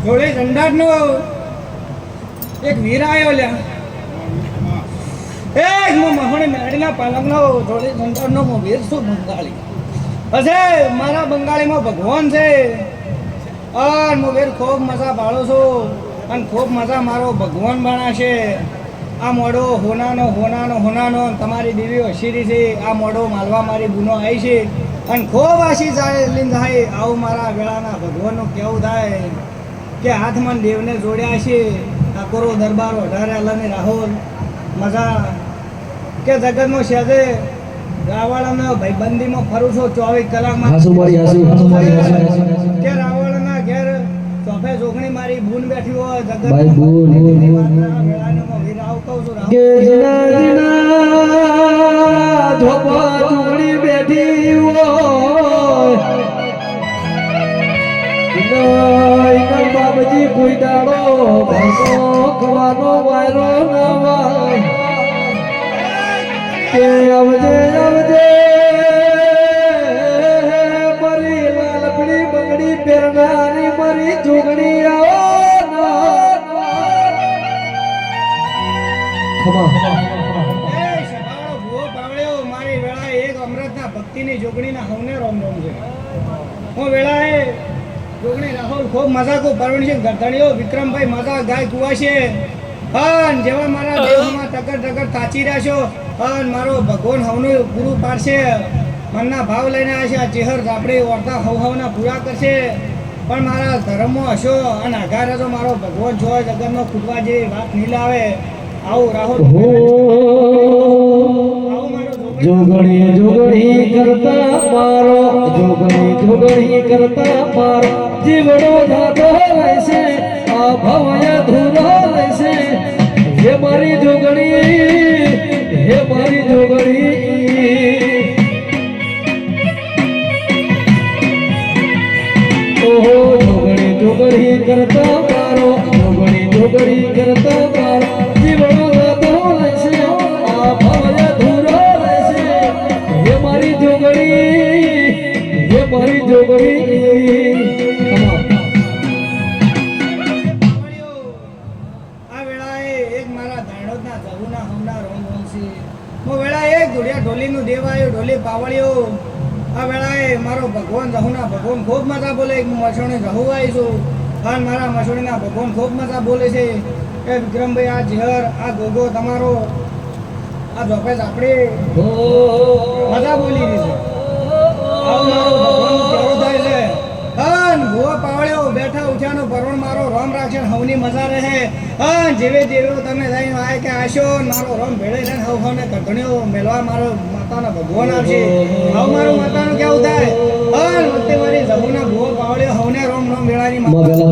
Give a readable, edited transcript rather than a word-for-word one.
જોડે ઝંડાનો એક વીર આવ્યો લ્યા એક મો મહોણે મેડીના પાલકનો જોડે ઝંડાનો મો વીર છું બંગાળી પછી મારા બંગાળીમાં ભગવાન છે અને હું વીર ખૂબ મજા પાડું છું અને ખૂબ મજા મારો ભગવાન બનાશે આ મોડો હોનાનો તમારી દેવી હસીરી છે આ મોડો માલવા મારી ગુનો આવી છે અને ખૂબ આશી જાય થાય આવું મારા વેળાના ભગવાનનું કેવું થાય કે હાથમાં દેવને જોડ્યા છે ઠાકોરો દરબાર વધારે અલને રાહુલ મજા કે જગતમાં શેજે રાવણના ભાઈબંધીમાં ફરું છું 24 કલાકમાં કે રાવણના ઘેર ચોફે જોગણી મારી બૂન બેઠી હોય જગત વેળાનો વીરાવ કહું છું કે જીના જીના ધોપા જોગણી બેઠી હોય ઇના બાબજી કોઈ દાડો ઘરનો ખવાનો વાયરો નવા કે આવજે મારી લાલકડી બંગડી પહેરનારી મારી જોગણી આવો મારી વેળા એક અમૃતના ભક્તિની જોગણીના હવને રોમ રોમ છે હું વેળાએ જોગણી રાહુલ ખૂબ મજા કો પરવણ છે ગરધણીઓ વિક્રમભાઈ મજા ગાય કુવા છે અન જેવા મારા દેહમાં ટકર તાચી રહ્યા છો અન મારો ભગવાન હવનું પૂરું પાડશે મનના ભાવ લઈને આવ્યા છે આ ચેહર આપણે વર્તા હવના પૂરા કરશે પણ મારા ધર્મમાં હશો અને આઘારે તો મારો ભગવાન છો જગતનો ખૂટવા જેવી વાત નહીં લાવે આવું રાહુલ જોગણી કરતા મારો જીવડો દાદો રહેશે આ ભવય ધૂરો રહેશે હે મારી જોગણી ઓહો જોગણી કરતા મારો જીવડો દાદો રહેશે આ ભવય ધૂરો રહેશે હે મારી જોગણી ઢોલીનું દેવ આવ્યો ઢોલી પાવળ્યો આ વેળાએ મારો ભગવાન રહુના ભગવાન ખૂબ મજા બોલે મસોણી રહુ આવી છું અને મારા મસોણીના ભગવાન ખૂબ મજા બોલે છે કે વિક્રમભાઈ આ ઝેર આ ગોગો તમારો આ જોપેજ આપણે મજા બોલી રહી છે આવું મારો ભગવાનનું કેવું થાય છે અન ભૂવા પાવળ્યો બેઠા ઉઠ્યાનો પરવણ મારો રોમ રાખશે હવની મજા રહે અન જેવે તમે લઈને આય કે આશો મારો રોમ ભેળે છે હવને કઢણીઓ મેલવા મારો માતાના ભગવાન આવશે હવ મારું માતાનું કેવું થાય અન વચ્ચે મારી જમુના ભૂવા પાવળ્યો હવને રોમ વેળાની માતા